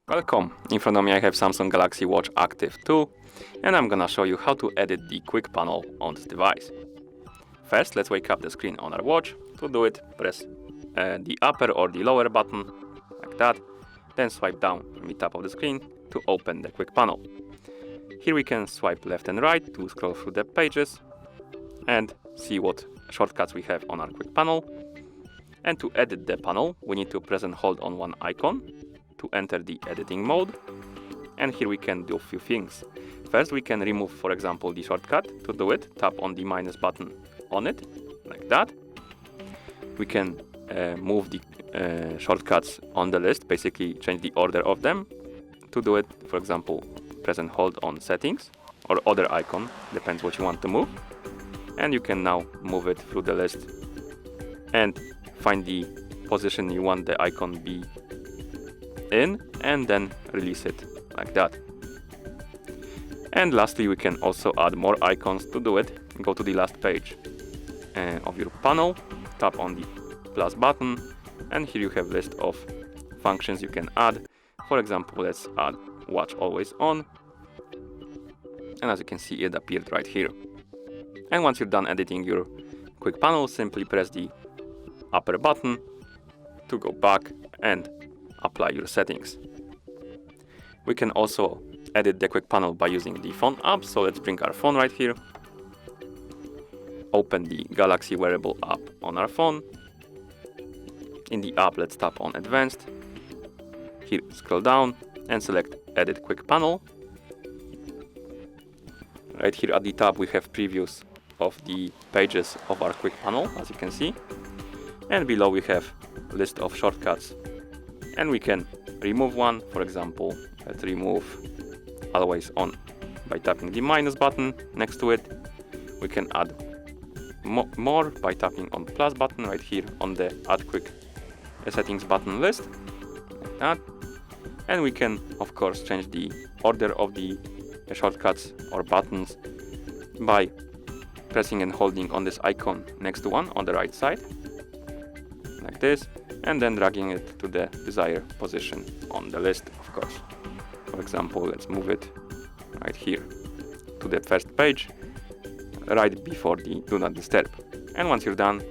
Welcome! In front of me I have Samsung Galaxy Watch Active 2 and I'm gonna show you how to edit the quick panel on this device. First, let's wake up the screen on our watch. To do it, press the upper or the lower button, like that. Then swipe down from the top of the screen to open the quick panel. Here we can swipe left and right to scroll through the pages and see what shortcuts we have on our quick panel. And to edit the panel, we need to press and hold on one icon to enter the editing mode. And here we can do a few things. First, we can remove, for example, the shortcut. To do it, tap on the minus button on it, like that. We can move the shortcuts on the list, basically change the order of them. To do it, for example, press and hold on settings or other icon, depends what you want to move. And you can now move it through the list and find the position you want the icon be in and then release it like that. And lastly, we can also add more icons. To do it, go to the last page of your panel, tap on the plus button, and here you have a list of functions you can add. For example, let's add watch always on, and as you can see, it appeared right here. And once you're done editing your quick panel, simply press the upper button to go back and apply your settings. We can also edit the quick panel by using the phone app, so let's bring our phone right here. Open the Galaxy wearable app on our phone. In the app, let's tap on Advanced. Here, scroll down and select Edit Quick Panel. Right here at the top, we have previews of the pages of our quick panel, as you can see. And below we have a list of shortcuts. And we can remove one. For example, let's remove always on by tapping the minus button next to it. We can add more by tapping on plus button right here on the add quick settings button list, like that. And we can of course change the order of the shortcuts or buttons by pressing and holding on this icon next to one on the right side, like this, and then dragging it to the desired position on the list, of course. For example, let's move it right here to the first page, right before the Do Not Disturb. And once you're done,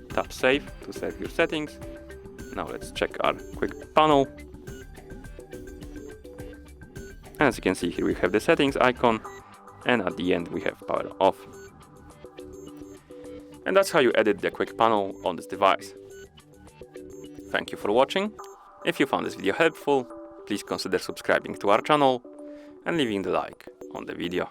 tap Save to save your settings. Now let's check our quick panel. And as you can see here, we have the settings icon, and at the end we have power off. And that's how you edit the quick panel on this device. Thank you for watching. If you found this video helpful, please consider subscribing to our channel and leaving the like on the video.